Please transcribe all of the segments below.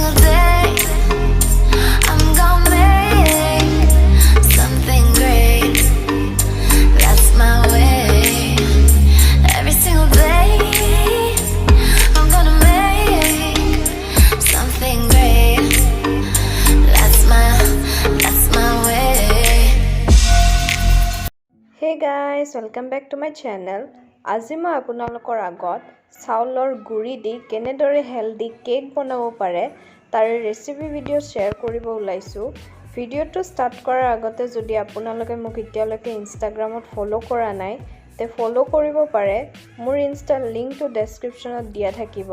single day I'm gonna make something great. That's my way. Every single day I'm gonna make something great. That's my way. Hey guys, welcome back to my channel. আজি মই আপোনালোকৰ আগত চাউলৰ গুৰি দি কেনেদৰে healthy cake বনাব পাৰে তাৰ ৰেচিপি ভিডিও শ্বেয়াৰ কৰিব ওলাইছো। ভিডিওটো ষ্টাৰ্ট কৰাৰ আগতে যদি আপোনালোকে মোক এতিয়ালৈকে ইনষ্টাগ্ৰামত ফলো কৰা নাই তে ফলো কৰিব পাৰে। মোৰ ইনষ্টা লিংকটো ডেসক্ৰিপচনত দিয়া থাকিব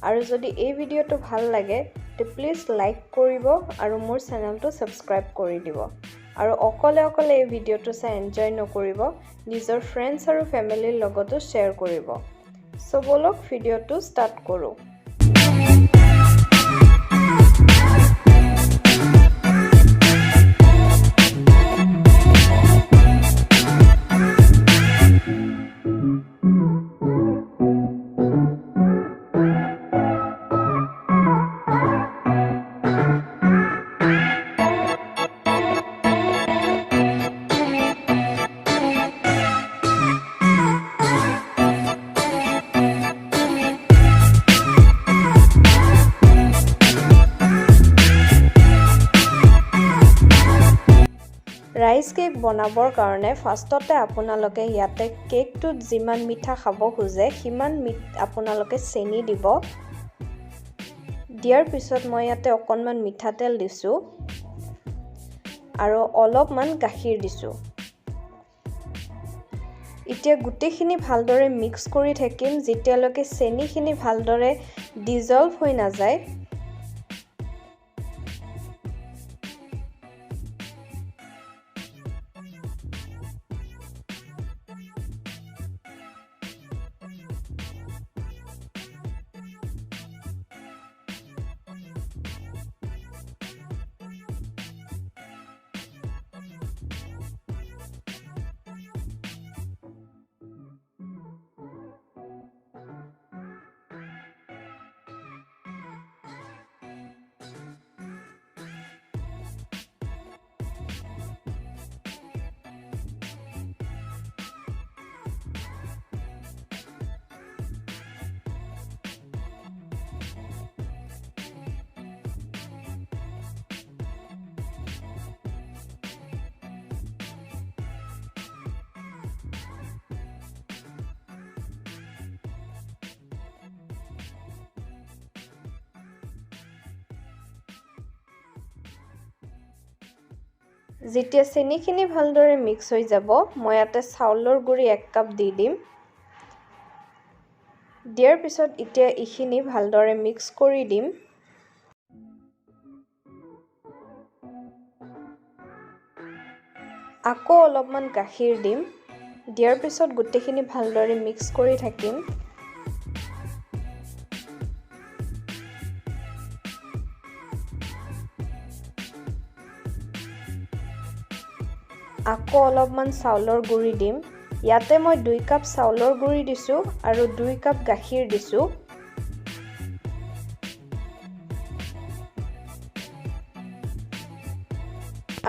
আৰু যদি এই ভিডিওটো ভাল লাগে তে প্লিজ লাইক কৰিব আৰু মোৰ চেনেলটো সাবস্ক্ৰাইব কৰি দিব। আৰু অকলে এই ভিডিওটো চাই এনজয় নকৰিব, নিজৰ ফ্ৰেণ্ডছ আৰু ফ্যামিলিৰ লগতো শ্বেয়াৰ কৰিব। সো বলক ভিডিওটো ষ্টাৰ্ট কৰো। ৰাইস কেক বনাবৰ কাৰণে ফাৰ্ষ্টতে আপোনালোকে ইয়াতে কেকটোত যিমান মিঠা খাব খোজে সিমান আপোনালোকে চেনি দিব। দিয়াৰ পিছত মই ইয়াতে অকণমান মিঠাতেল দিছো আৰু অলপমান গাখীৰ দিছো। এতিয়া গুটেখিনি ভালদৰে মিক্স কৰি থাকিম যেতিয়ালৈকে চেনিখিনি ভালদৰে ডিজলভ হৈ নাযায়। যেতিয়া চেনিখিনি ভালদৰে মিক্স হৈ যাব মই ইয়াতে চাউলৰ গুৰি 1 কাপ দি দিম। দিয়াৰ পিছত এতিয়া ইখিনি ভালদৰে মিক্স কৰি দিম। আকৌ অলপমান গাখীৰ দিম। দিয়াৰ পিছত গুটেখিনি ভালদৰে মিক্স কৰি থাকিম। আকৌ অলপমান চাউলৰ গুৰি দিম। ইয়াতে মই 2 কাপ চাউলৰ গুৰি দিছো আৰু 2 কাপ গাখীৰ দিছো।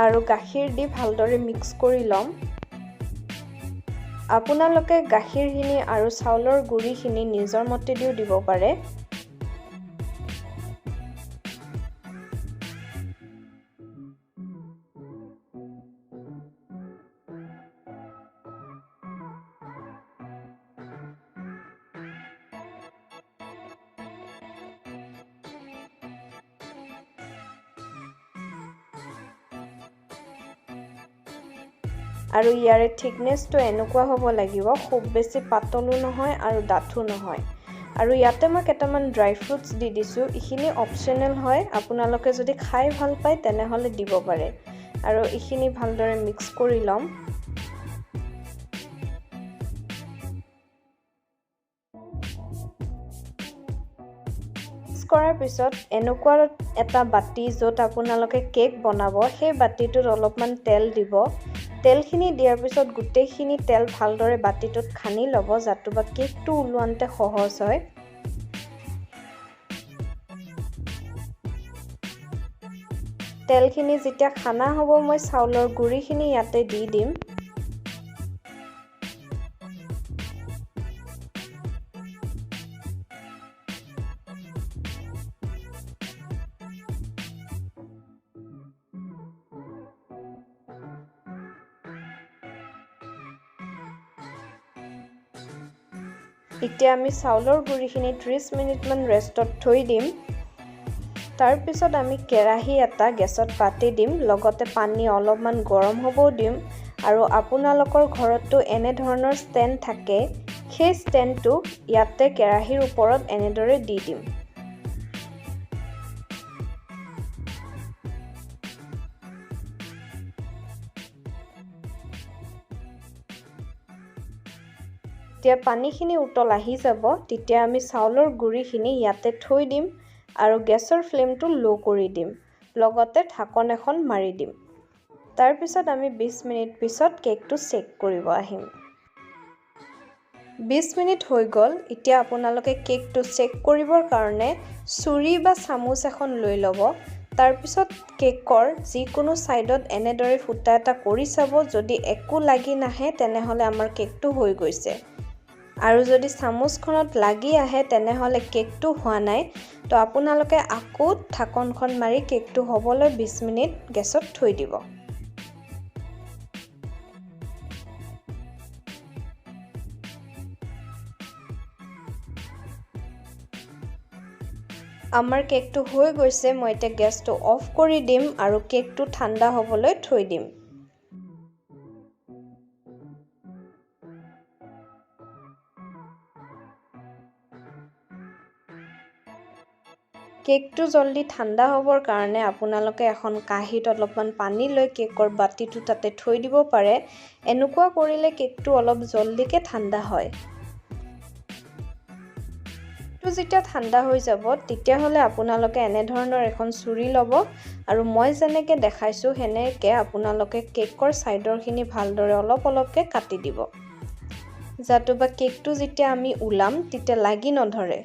আৰু গাখীৰ দি ভালদৰে মিক্স কৰি লম। আপোনালোকে গাখীৰখিনি আৰু চাউলৰ গুৰিখিনি নিজৰ মতে দিও দিব পাৰে। আৰু ইয়াৰে থিকনেসটো এনেকুৱা হ'ব লাগিব, খুব বেছি পাতলো নহয় আৰু ডাঠো নহয়। আৰু ইয়াতে মই কেইটামান ড্ৰাই ফ্ৰুটস দি দিছো। ইখিনি অপচনেল হয়, আপোনালোকে যদি খাই ভাল পায় তেনেহলে দিব পাৰে। আৰু ইখিনি ভালদৰে মিক্স কৰি লম। কৰাৰ পিছত এনেকুৱা এটা বাটি যত আপোনালোকে কেক বনাব সেই বাটিটোত অলপমান তেল দিব। তেলখিনি দিয়াৰ পিছত গুটেইখিনি তেল ভালদৰে বাটিটোত খানি লব যাতে কেকটো উলোৱানতে সহজ হয়। তেলখিনি যেতিয়া খানা হ'ব মই চাউলৰ গুড়িখিনি ইয়াতে দি দিম এতিয়া আমি চাউলৰ গুড়িখিনি 30 মিনিটমান ৰেষ্টত থৈ দিম তাৰ পিছত আমি কেৰাহী এটা গেছত পাতি দিম লগতে পানী অলপমান গৰম হ'ব দিম আৰু আপোনালোকৰ ঘৰতটো এনে ধৰণৰ ষ্টেণ্ড থাকে সেই ষ্টেণ্ডটো ইয়াতে কেৰাহীৰ ওপৰত এনেদৰে দি দিম যেতিয়া পানীখিনি উতল আহি যাব তেতিয়া আমি চাউলৰ গুড়িখিনি ইয়াতে থৈ দিম আৰু গেছৰ ফ্লেমটো লো কৰি দিম লগতে ঢাকন এখন মাৰি দিম তাৰ পিছত আমি 20 মিনিট পিছত কেকটো চেক কৰিব আহিম 20 মিনিট হৈ গ'ল এতিয়া আপোনালোকে কেকটো চেক কৰিবৰ কাৰণে ছুৰী বা চামুচ এখন লৈ ল'ব তাৰ পিছত কেকৰ যিকোনো সাইডত এনেদৰে ফুটা এটা কৰি চাব যদি একো লাগি নাহে তেনেহলে আমাৰ কেকটো হৈ গৈছে আৰু যদি চামুচখনত লাগি আহে তেনেহলে কেকটো হোৱা নাই তো আপোনালোকে আকৌ ঢাকনখন মাৰি কেকটো হ'বলৈ 20 মিনিট গেছত থৈ দিব আমাৰ কেকটো হৈ গৈছে মই এতিয়া গেছটো অফ কৰি দিম আৰু কেকটো ঠাণ্ডা হ'বলৈ থৈ দিম কেকটো জলদি ঠাণ্ডা হ'বৰ কাৰণে আপোনালোকে এখন কাঁহীত অলপমান পানী লৈ কেকৰ বাতিটো তাতে থৈ দিব পাৰে এনেকুৱা কৰিলে কেকটো অলপ জলদিকে ঠাণ্ডা হয় তো যেতিয়া ঠাণ্ডা হৈ যাব তেতিয়া হলে আপোনালোকে এনে ধৰণৰ এখন ছুৰী ল'ব আৰু মই যেনেকৈ দেখাইছো হেনেকে আপোনালোকে কেকৰ সাইডৰখিনি ভালদৰে অলপকে কাটি দিব যাতে কেকটো যেতিয়া আমি উলাম তেতিয়া লাগি নধৰে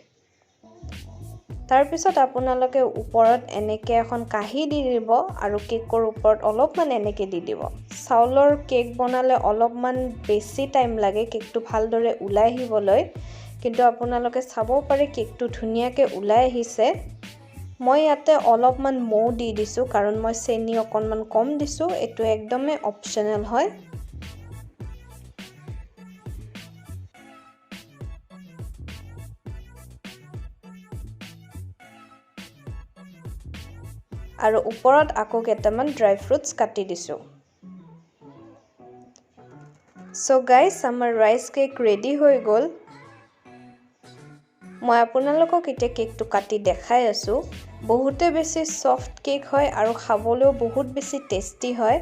তাৰ পিছত আপোনালোকে ওপৰত এনেকৈ এখন কাঁহী দি দিব আৰু কেকৰ ওপৰত অলপমান এনেকৈ দি দিব চাউলৰ কেক বনালে অলপমান বেছি টাইম লাগে কেকটো ভালদৰে উলাই আহিবলৈ কিন্তু আপোনালোকে চাব পাৰে কেকটো ধুনীয়াকৈ উলাই আহিছে মই ইয়াতে অলপমান মৌ দি দিছো কাৰণ মই চেনি অকনমান কম দিছো এটো একদমে অপচনেল হয় আৰু ওপৰত আকৌ কেটামান ড্ৰাই ফ্ৰুটস কাটি দিছো সো গাইস আমাৰ ৰাইস কেক ৰেডি হৈ গ'ল মই আপোনালোকক এতিয়া কেকটো কাটি দেখাই আছো বহুতে বেছি সফট কেক হয় আৰু খাবলৈও বহুত বেছি টেস্টি হয়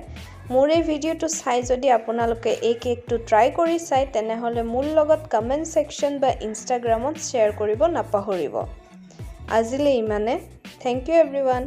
মোৰ এই ভিডিওটো চাই যদি আপোনালোকে এই কেকটো ট্ৰাই কৰি চাই তেনেহলে মোৰ লগত কমেন্ট সেকশন বা ইনষ্টাগ্ৰামত শেয়াৰ কৰিব নাপাহৰিব আজিলৈ ইমানে থ্যাংক ইউ এভৰিওয়ান